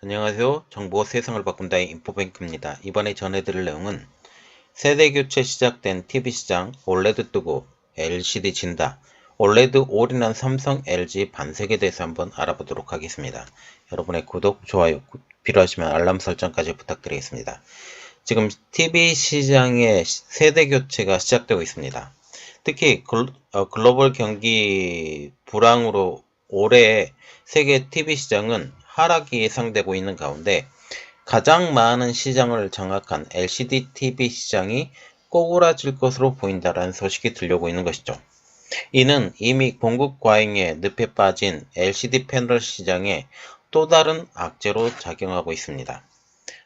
안녕하세요. 정보 세상을 바꾼다의 인포뱅크입니다. 이번에 전해드릴 내용은 세대교체 시작된 TV시장 올레드 뜨고 LCD 진다. 올레드 올인한 삼성, LG 반색에 대해서 한번 알아보도록 하겠습니다. 여러분의 구독, 좋아요, 필요하시면 알람 설정까지 부탁드리겠습니다. 지금 TV시장의 세대교체가 시작되고 있습니다. 특히 글로벌 경기 불황으로 올해 세계 TV시장은 하락이 예상되고 있는 가운데 가장 많은 시장을 장악한 LCD TV 시장이 꼬꾸라질 것으로 보인다라는 소식이 들려오고 있는 것이죠. 이는 이미 공급 과잉에 늪에 빠진 LCD 패널 시장에 또 다른 악재로 작용하고 있습니다.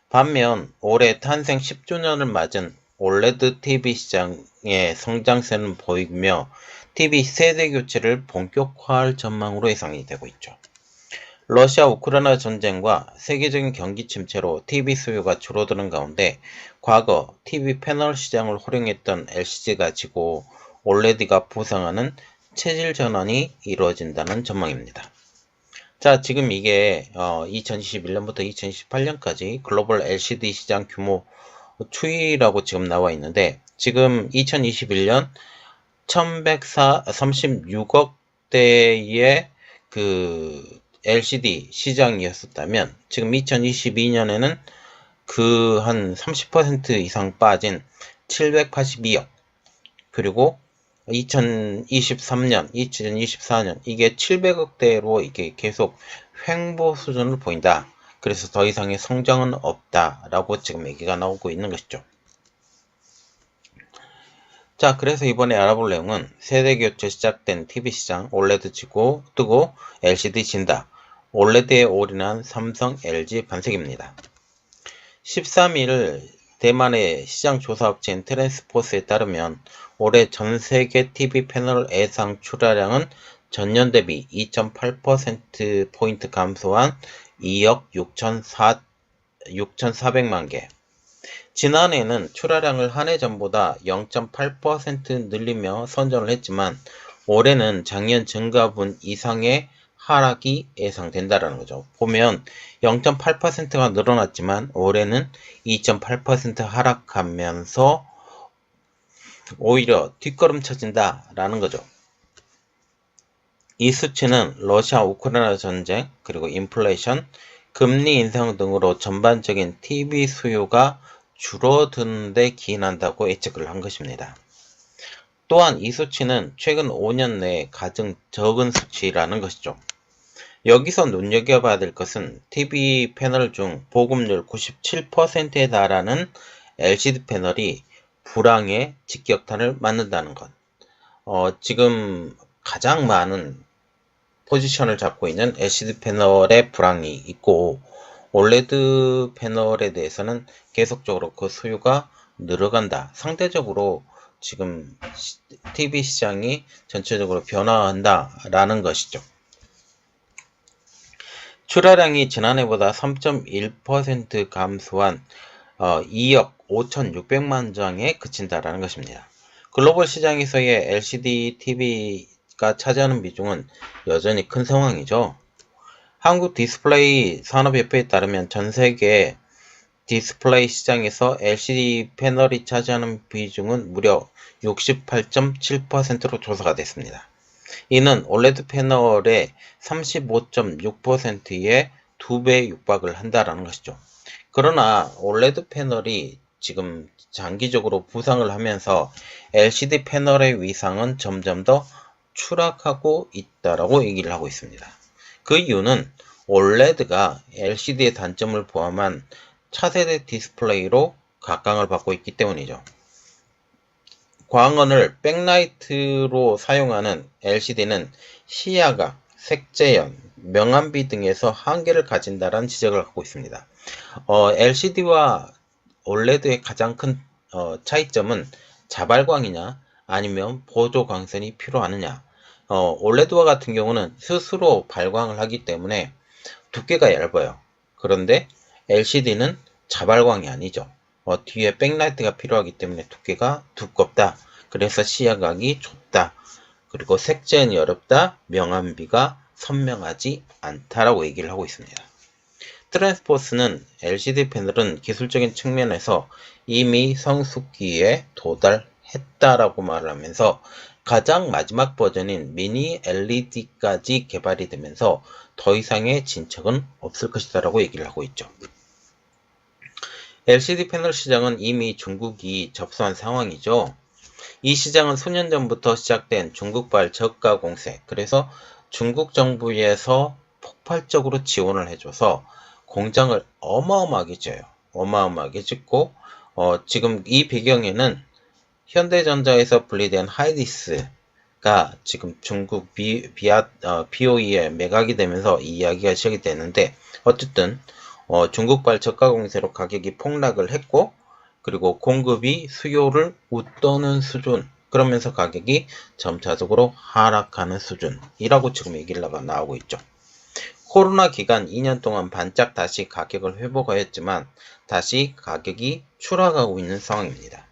반면 올해 탄생 10주년을 맞은 올레드 TV 시장의 성장세는 보이며 TV 세대 교체를 본격화할 전망으로 예상이 되고 있죠. 러시아 우크라이나 전쟁과 세계적인 경기 침체로 TV 수요가 줄어드는 가운데 과거 TV 패널 시장을 활용했던 LCD가 지고 OLED가 부상하는 체질 전환이 이루어진다는 전망입니다. 자, 지금 이게 2021년부터 2028년까지 글로벌 LCD 시장 규모 추이라고 지금 나와 있는데, 지금 2021년 1136억 대의 그 LCD 시장이었었다면, 지금 2022년에는 그 한 30% 이상 빠진 782억, 그리고 2023년, 2024년 이게 700억대로 이게 계속 횡보 수준을 보인다. 그래서 더 이상의 성장은 없다라고 지금 얘기가 나오고 있는 것이죠. 자, 그래서 이번에 알아볼 내용은 세대 교체 시작된 TV 시장 올레드 뜨고 LCD 진다. 올레드에 올인한 삼성, LG 반색입니다. 13일 대만의 시장 조사 업체인 트랜스포스에 따르면 올해 전 세계 TV 패널 예상 출하량은 전년 대비 2.8%포인트 감소한 2억 6,400만 개. 지난해에는 출하량을 한 해 전보다 0.8% 늘리며 선전을 했지만 올해는 작년 증가분 이상의 하락이 예상된다라는 거죠. 보면 0.8%가 늘어났지만 올해는 2.8% 하락하면서 오히려 뒷걸음쳐진다라는 거죠. 이 수치는 러시아 우크라이나 전쟁, 그리고 인플레이션, 금리 인상 등으로 전반적인 TV 수요가 줄어드는 데 기인한다고 예측을 한 것입니다. 또한 이 수치는 최근 5년 내에 가장 적은 수치라는 것이죠. 여기서 눈여겨봐야 될 것은 TV 패널 중 보급률 97%에 달하는 LCD 패널이 불황의 직격탄을 맞는다는 것. 지금 가장 많은 포지션을 잡고 있는 LCD 패널의 불황이 있고, 올레드 패널에 대해서는 계속적으로 그 수요가 늘어간다. 상대적으로 지금 TV 시장이 전체적으로 변화한다라는 것이죠. 출하량이 지난해보다 3.1% 감소한 2억 5,600만 장에 그친다라는 것입니다. 글로벌 시장에서의 LCD TV가 차지하는 비중은 여전히 큰 상황이죠. 한국 디스플레이 산업협회에 따르면 전 세계 디스플레이 시장에서 LCD 패널이 차지하는 비중은 무려 68.7%로 조사가 됐습니다. 이는 올레드 패널의 35.6%의 2배 육박을 한다라는 것이죠. 그러나 올레드 패널이 지금 장기적으로 부상을 하면서 LCD 패널의 위상은 점점 더 추락하고 있다라고 얘기를 하고 있습니다. 그 이유는 올레드가 LCD의 단점을 포함한 차세대 디스플레이로 각광을 받고 있기 때문이죠. 광원을 백라이트로 사용하는 LCD는 시야각, 색재현, 명암비 등에서 한계를 가진다는 지적을 갖고 있습니다. LCD와 OLED의 가장 큰 차이점은 자발광이냐 아니면 보조 광선이 필요하느냐. OLED와 같은 경우는 스스로 발광을 하기 때문에 두께가 얇아요. 그런데 LCD는 자발광이 아니죠. 뒤에 백라이트가 필요하기 때문에 두께가 두껍다. 그래서 시야각이 좁다. 그리고 색재현이 어렵다. 명암비가 선명하지 않다라고 얘기를 하고 있습니다. 트랜스포스는 LCD 패널은 기술적인 측면에서 이미 성숙기에 도달했다라고 말을 하면서 가장 마지막 버전인 미니 LED까지 개발이 되면서 더 이상의 진척은 없을 것이다 라고 얘기를 하고 있죠. LCD 패널 시장은 이미 중국이 접수한 상황이죠. 이 시장은 수년 전부터 시작된 중국발 저가 공세, 그래서 중국 정부에서 폭발적으로 지원을 해줘서 공장을 어마어마하게 지어요. 어마어마하게 짓고 지금 이 배경에는 현대전자에서 분리된 하이디스가 지금 중국 BOE에 매각이 되면서 이 이야기가 시작이 되는데, 어쨌든 중국발 저가 공세로 가격이 폭락을 했고, 그리고 공급이 수요를 웃도는 수준, 그러면서 가격이 점차적으로 하락하는 수준이라고 지금 얘기가 나오고 있죠. 코로나 기간 2년 동안 반짝 다시 가격을 회복하였지만 다시 가격이 추락하고 있는 상황입니다.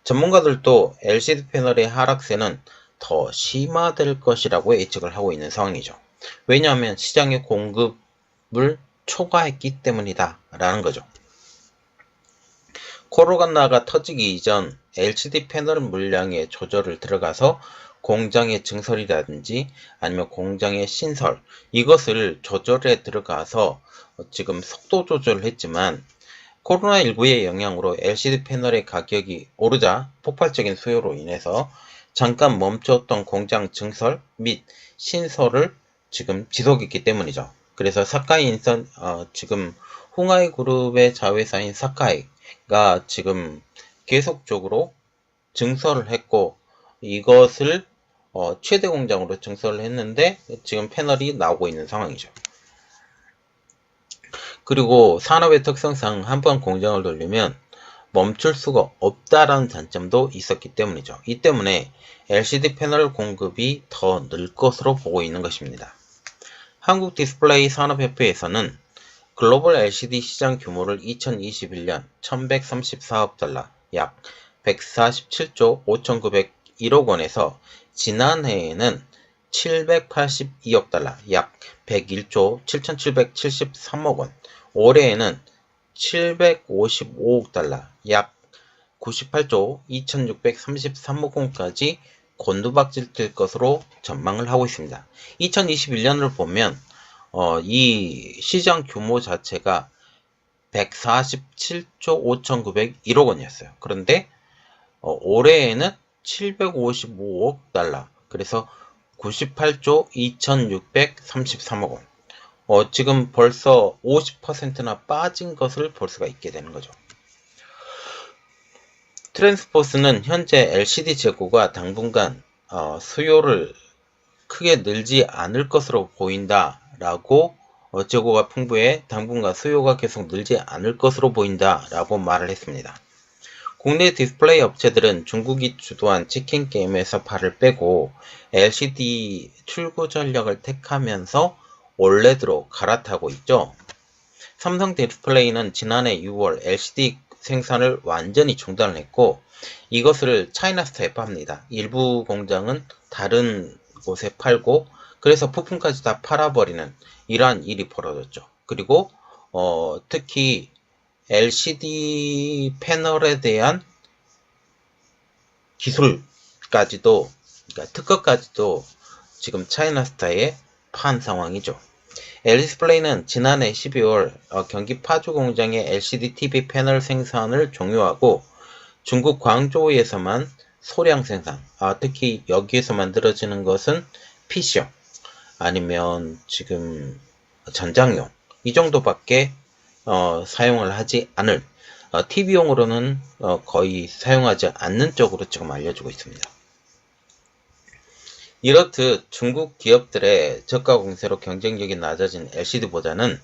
전문가들도 LCD 패널의 하락세는 더 심화될 것이라고 예측을 하고 있는 상황이죠. 왜냐하면 시장의 공급을 초과했기 때문이다 라는 거죠. 코로나가 터지기 이전 LCD 패널 물량의 조절을 들어가서 공장의 증설이라든지 아니면 공장의 신설, 이것을 조절에 들어가서 지금 속도 조절을 했지만 코로나19의 영향으로 LCD 패널의 가격이 오르자 폭발적인 수요로 인해서 잠깐 멈췄던 공장 증설 및 신설을 지금 지속했기 때문이죠. 그래서 사카이인선 지금 홍하이 그룹의 자회사인 사카이가 지금 계속적으로 증설을 했고, 이것을 최대 공장으로 증설을 했는데 지금 패널이 나오고 있는 상황이죠. 그리고 산업의 특성상 한번 공장을 돌리면 멈출 수가 없다라는 단점도 있었기 때문이죠. 이 때문에 LCD 패널 공급이 더 늘 것으로 보고 있는 것입니다. 한국 디스플레이 산업협회에서는 글로벌 LCD 시장 규모를 2021년 1134억 달러, 약 147조 5,901억 원에서 지난해에는 782억 달러, 약 101조 7,773억 원, 올해에는 755억 달러, 약 98조 2,633억 원까지 곤두박질 것으로 전망을 하고 있습니다. 2021년을 보면 이 시장 규모 자체가 147조 5,901억 원이었어요. 그런데 올해에는 755억 달러, 그래서 98조 2,633억 원. 지금 벌써 50%나 빠진 것을 볼 수가 있게 되는 거죠. 트랜스포스는 현재 LCD 재고가 당분간 수요를 크게 늘지 않을 것으로 보인다라고, 재고가 풍부해 당분간 수요가 계속 늘지 않을 것으로 보인다라고 말을 했습니다. 국내 디스플레이 업체들은 중국이 주도한 치킨 게임에서 발을 빼고 LCD 출구 전략을 택하면서 OLED로 갈아타고 있죠. 삼성 디스플레이는 지난해 6월 LCD 생산을 완전히 중단을 했고, 이것을 차이나스타에 팝니다. 일부 공장은 다른 곳에 팔고, 그래서 부품까지 다 팔아버리는 이러한 일이 벌어졌죠. 그리고 특히 LCD 패널에 대한 기술까지도, 그러니까 특허까지도 지금 차이나스타에 판 상황이죠. LG디스플레이는 지난해 12월 경기 파주 공장의 LCD TV 패널 생산을 종료하고 중국 광저우에서만 소량 생산, 특히 여기에서 만들어지는 것은 PC용 아니면 지금 전장용 이 정도밖에 사용을 하지 않을, TV용으로는 거의 사용하지 않는 쪽으로 지금 알려지고 있습니다. 이렇듯 중국 기업들의 저가 공세로 경쟁력이 낮아진 LCD보다는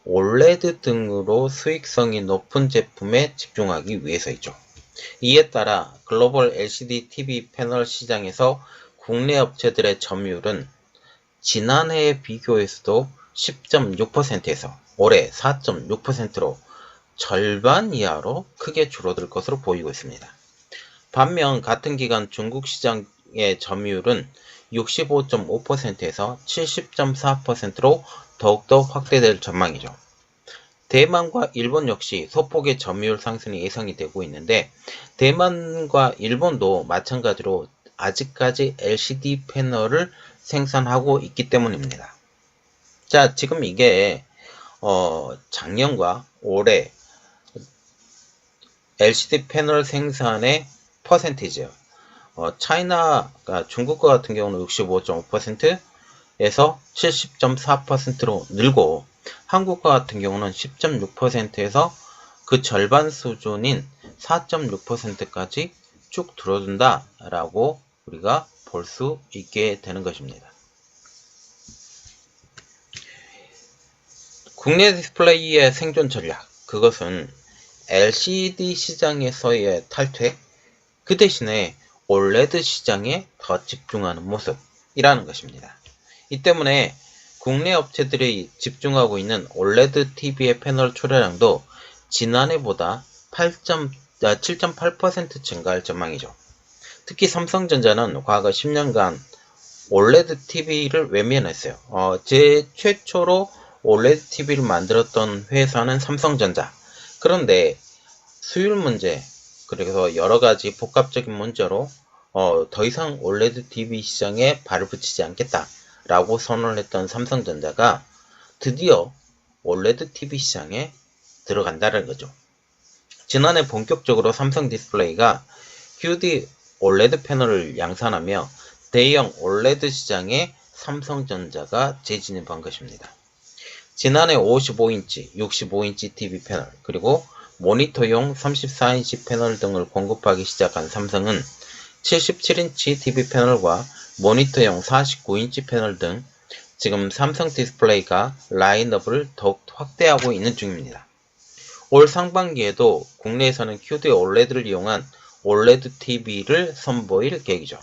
OLED 등으로 수익성이 높은 제품에 집중하기 위해서이죠. 이에 따라 글로벌 LCD TV 패널 시장에서 국내 업체들의 점유율은 지난해에 비교해서도 10.6%에서 올해 4.6%로 절반 이하로 크게 줄어들 것으로 보이고 있습니다. 반면 같은 기간 중국 시장의 점유율은 65.5%에서 70.4%로 더욱더 확대될 전망이죠. 대만과 일본 역시 소폭의 점유율 상승이 예상이 되고 있는데, 대만과 일본도 마찬가지로 아직까지 LCD 패널을 생산하고 있기 때문입니다. 자, 지금 이게 작년과 올해 LCD 패널 생산의 퍼센티지예요. 차이나가 중국 같은 경우는 65.5%에서 70.4%로 늘고, 한국과 같은 경우는 10.6%에서 그 절반 수준인 4.6%까지 쭉 줄어든다라고 우리가 볼 수 있게 되는 것입니다. 국내 디스플레이의 생존 전략, 그것은 LCD 시장에서의 탈퇴, 그 대신에 OLED 시장에 더 집중하는 모습이라는 것입니다. 이 때문에 국내 업체들이 집중하고 있는 OLED TV의 패널 출하량도 지난해보다 7.8% 증가할 전망이죠. 특히 삼성전자는 과거 10년간 OLED TV를 외면했어요. 최초로 OLED TV를 만들었던 회사는 삼성전자. 그런데 수율 문제, 그래서 여러 가지 복합적인 문제로 더 이상 OLED TV 시장에 발을 붙이지 않겠다라고 선언을 했던 삼성전자가 드디어 OLED TV 시장에 들어간다는 거죠. 지난해 본격적으로 삼성 디스플레이가 QD OLED 패널을 양산하며 대형 OLED 시장에 삼성전자가 재진입한 것입니다. 지난해 55인치, 65인치 TV 패널, 그리고 모니터용 34인치 패널 등을 공급하기 시작한 삼성은 77인치 TV 패널과 모니터용 49인치 패널 등 지금 삼성 디스플레이가 라인업을 더욱 확대하고 있는 중입니다. 올 상반기에도 국내에서는 QD OLED를 이용한 OLED TV를 선보일 계획이죠.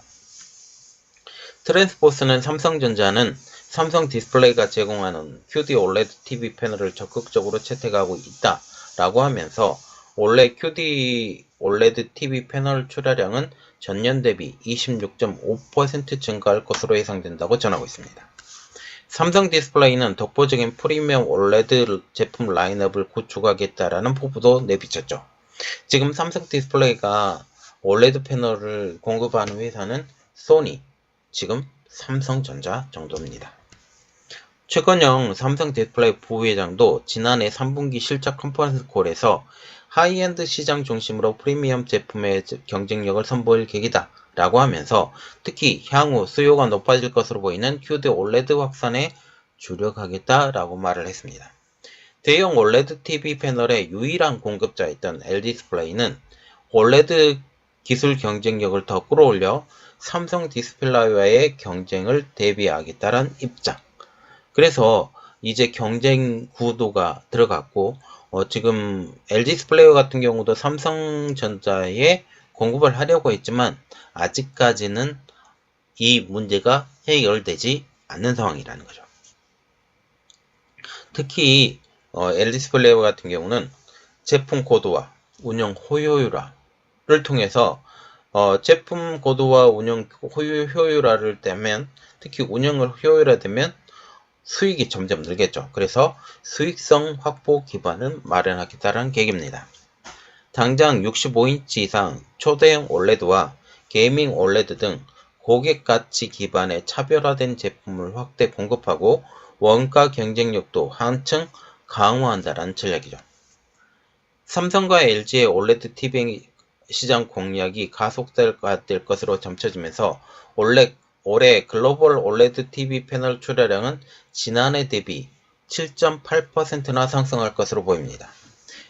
트랜스포스는 삼성전자는 삼성 디스플레이가 제공하는 QD OLED TV 패널을 적극적으로 채택하고 있다라고 하면서 올해 QD OLED TV 패널 출하량은 전년 대비 26.5% 증가할 것으로 예상된다고 전하고 있습니다. 삼성 디스플레이는 독보적인 프리미엄 OLED 제품 라인업을 구축하겠다라는 포부도 내비쳤죠. 지금 삼성 디스플레이가 OLED 패널을 공급하는 회사는 소니, 지금 삼성전자 정도입니다. 최건영 삼성 디스플레이 부회장도 지난해 3분기 실적 컨퍼런스 콜에서 하이엔드 시장 중심으로 프리미엄 제품의 경쟁력을 선보일 계획이다 라고 하면서 특히 향후 수요가 높아질 것으로 보이는 QD OLED 확산에 주력하겠다라고 말을 했습니다. 대형 OLED TV 패널의 유일한 공급자였던 LD디스플레이는 OLED 기술 경쟁력을 더 끌어올려 삼성 디스플레이와의 경쟁을 대비하겠다는 입장. 그래서 이제 경쟁 구도가 들어갔고, 지금 LG디스플레이 같은 경우도 삼성전자에 공급을 하려고 했지만 아직까지는 이 문제가 해결되지 않는 상황이라는 거죠. 특히 LG디스플레이 같은 경우는 제품 고도화, 운영 효율화를 통해서 제품 고도화, 운영 효율화를 되면, 특히 운영을 효율화되면 수익이 점점 늘겠죠. 그래서 수익성 확보 기반을 마련하겠다는 계획입니다. 당장 65인치 이상 초대형 OLED와 게이밍 OLED 등 고객 가치 기반의 차별화된 제품을 확대 공급하고 원가 경쟁력도 한층 강화한다는 전략이죠. 삼성과 LG의 OLED TV 시장 공략이 가속될 것으로 점쳐지면서 올해 글로벌 OLED TV 패널 출하량은 지난해 대비 7.8%나 상승할 것으로 보입니다.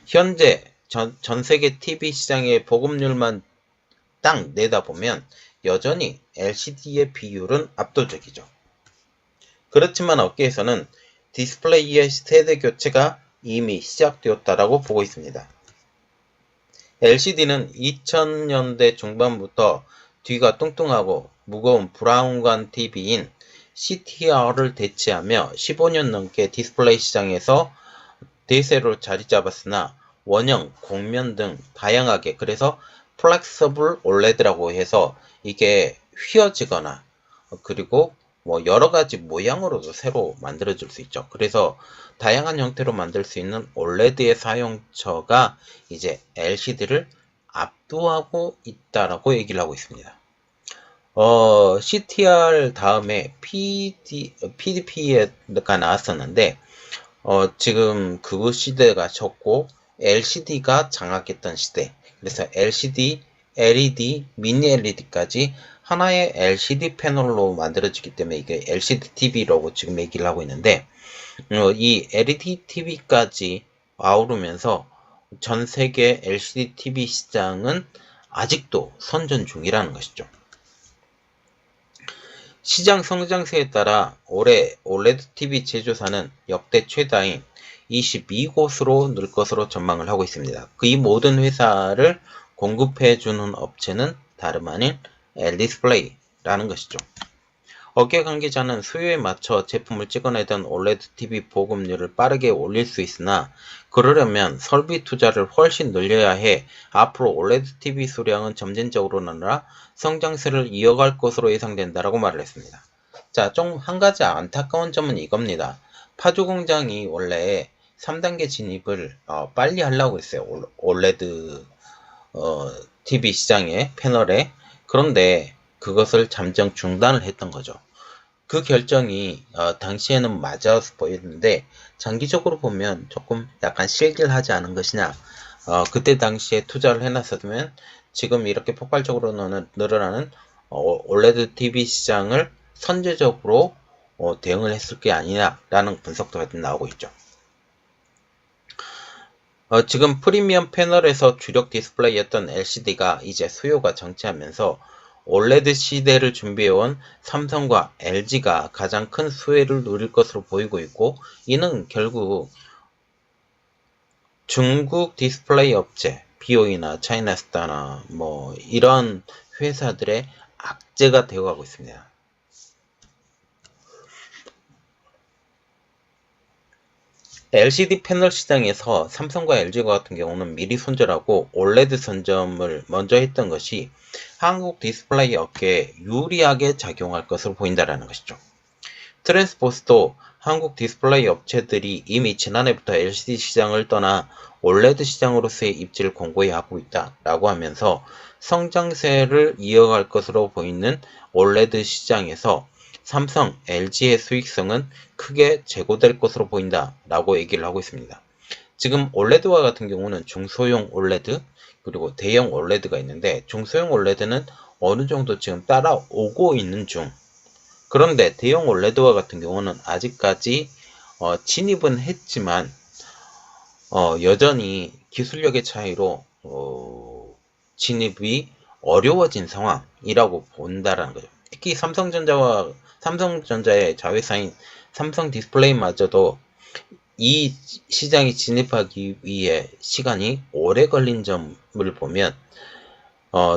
현재 전 세계 TV 시장의 보급률만 딱 내다보면 여전히 LCD의 비율은 압도적이죠. 그렇지만 업계에서는 디스플레이의 세대 교체가 이미 시작되었다라고 보고 있습니다. LCD는 2000년대 중반부터 뒤가 뚱뚱하고 무거운 브라운관 TV인 CTR을 대체하며 15년 넘게 디스플레이 시장에서 대세로 자리 잡았으나 원형, 곡면 등 다양하게, 그래서 플렉서블 OLED라고 해서 이게 휘어지거나 그리고 뭐 여러 가지 모양으로도 새로 만들어질 수 있죠. 그래서 다양한 형태로 만들 수 있는 OLED의 사용처가 이제 LCD를 압도하고 있다라고 얘기를 하고 있습니다. CTR 다음에 PDP가 나왔었는데, 지금 그 시대가 졌고, LCD가 장악했던 시대. 그래서 LCD, LED, 미니 LED까지 하나의 LCD 패널로 만들어지기 때문에 이게 LCD TV라고 지금 얘기를 하고 있는데, 이 LED TV까지 아우르면서 전 세계 LCD TV 시장은 아직도 선전 중이라는 것이죠. 시장 성장세에 따라 올해 OLED TV 제조사는 역대 최다인 22곳으로 늘 것으로 전망을 하고 있습니다. 이 모든 회사를 공급해주는 업체는 다름 아닌 LDisplay 라는 것이죠. 업계 관계자는 수요에 맞춰 제품을 찍어내던 OLED TV 보급률을 빠르게 올릴 수 있으나 그러려면 설비 투자를 훨씬 늘려야 해 앞으로 OLED TV 수량은 점진적으로 늘어나 성장세를 이어갈 것으로 예상된다라고 말을 했습니다. 자, 좀 한 가지 안타까운 점은 이겁니다. 파주 공장이 원래 3단계 진입을 빨리 하려고 했어요. OLED TV 시장에 패널에. 그런데 그것을 잠정 중단을 했던 거죠. 그 결정이 당시에는 맞아 보였는데 장기적으로 보면 조금 약간 실기를 하지 않은 것이냐. 그때 당시에 투자를 해놨었으면 지금 이렇게 폭발적으로 늘어나는 OLED TV 시장을 선제적으로 대응을 했을 게 아니냐라는 분석도 나오고 있죠. 지금 프리미엄 패널에서 주력 디스플레이였던 LCD가 이제 수요가 정체하면서 OLED 시대를 준비해온 삼성과 LG가 가장 큰 수혜를 누릴 것으로 보이고 있고, 이는 결국 중국 디스플레이 업체, BOE나 차이나스타나 뭐 이런 회사들의 악재가 되어가고 있습니다. LCD 패널 시장에서 삼성과 LG과 같은 경우는 미리 손절하고 OLED 선점을 먼저 했던 것이 한국 디스플레이 업계에 유리하게 작용할 것으로 보인다는 것이죠. 트랜스포스도 한국 디스플레이 업체들이 이미 지난해부터 LCD 시장을 떠나 OLED 시장으로서의 입지를 공고히 하고 있다라고 하면서 성장세를 이어갈 것으로 보이는 OLED 시장에서 삼성, LG의 수익성은 크게 제고될 것으로 보인다라고 얘기를 하고 있습니다. 지금 OLED와 같은 경우는 중소형 OLED 그리고 대형 OLED가 있는데 중소형 OLED는 어느 정도 지금 따라오고 있는 중. 그런데 대형 OLED와 같은 경우는 아직까지 진입은 했지만 여전히 기술력의 차이로 진입이 어려워진 상황이라고 본다라는 거죠. 특히 삼성전자의 자회사인 삼성 디스플레이마저도 이 시장에 진입하기 위해 시간이 오래 걸린 점을 보면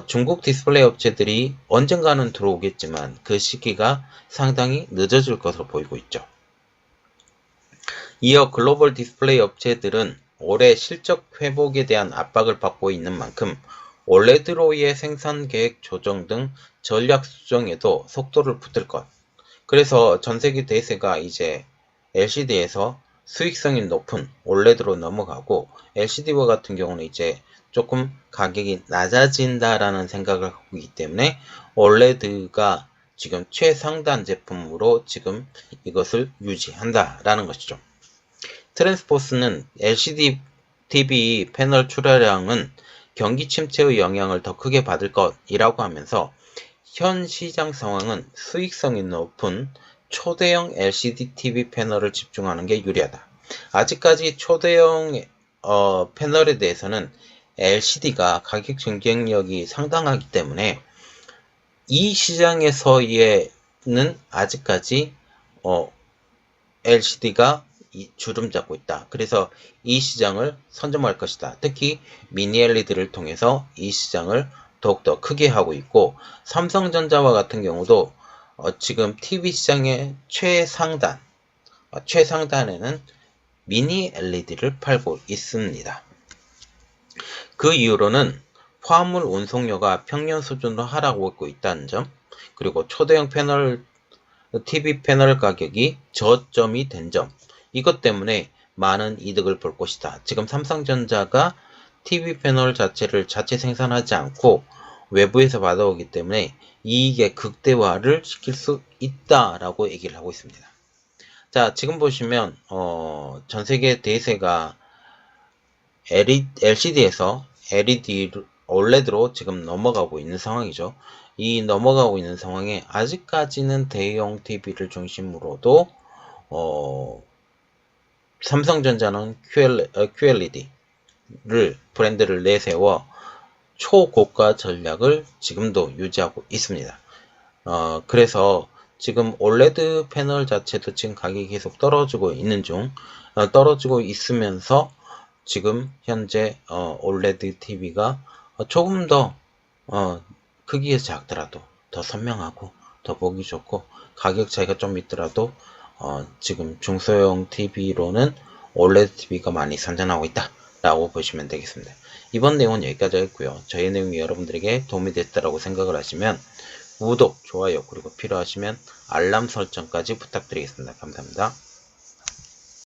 중국 디스플레이 업체들이 언젠가는 들어오겠지만 그 시기가 상당히 늦어질 것으로 보이고 있죠. 이어 글로벌 디스플레이 업체들은 올해 실적 회복에 대한 압박을 받고 있는 만큼 OLED로의 생산 계획 조정 등 전략 수정에도 속도를 붙일 것. 그래서 전세계 대세가 이제 LCD에서 수익성이 높은 OLED로 넘어가고 LCD와 같은 경우는 이제 조금 가격이 낮아진다라는 생각을 하고 있기 때문에 OLED가 지금 최상단 제품으로 지금 이것을 유지한다라는 것이죠. 트랜스포스는 LCD TV 패널 출하량은 경기 침체의 영향을 더 크게 받을 것이라고 하면서 현 시장 상황은 수익성이 높은 초대형 LCD TV 패널을 집중하는 게 유리하다. 아직까지 초대형 패널에 대해서는 LCD가 가격 경쟁력이 상당하기 때문에 이 시장에서는 아직까지 LCD가 주름 잡고 있다. 그래서 이 시장을 선점할 것이다. 특히 미니 LED를 통해서 이 시장을 더욱더 크게 하고 있고 삼성전자와 같은 경우도 지금 TV 시장의 최상단에는 미니 LED를 팔고 있습니다. 그 이유로는 화물 운송료가 평년 수준으로 하락하고 있다는 점, 그리고 초대형 패널 TV 패널 가격이 저점이 된 점, 이것 때문에 많은 이득을 볼 것이다. 지금 삼성전자가 TV 패널 자체를 자체 생산하지 않고 외부에서 받아오기 때문에 이익의 극대화를 시킬 수 있다라고 얘기를 하고 있습니다. 자, 지금 보시면 전 세계 대세가 LCD에서 LED OLED로 지금 넘어가고 있는 상황이죠. 이 넘어가고 있는 상황에 아직까지는 대형 TV를 중심으로도 삼성전자는 QLED를 브랜드를 내세워 초고가 전략을 지금도 유지하고 있습니다. 그래서 지금 OLED 패널 자체도 지금 가격이 계속 떨어지고 있는 떨어지고 있으면서 지금 현재 OLED TV가 조금 더 크기에서 작더라도 더 선명하고 더 보기 좋고 가격 차이가 좀 있더라도 지금 중소형 TV로는 OLED TV가 많이 선전하고 있다 라고 보시면 되겠습니다. 이번 내용은 여기까지 하겠고요. 저희 내용이 여러분들에게 도움이 됐다고 생각을 하시면 구독, 좋아요, 그리고 필요하시면 알람 설정까지 부탁드리겠습니다. 감사합니다.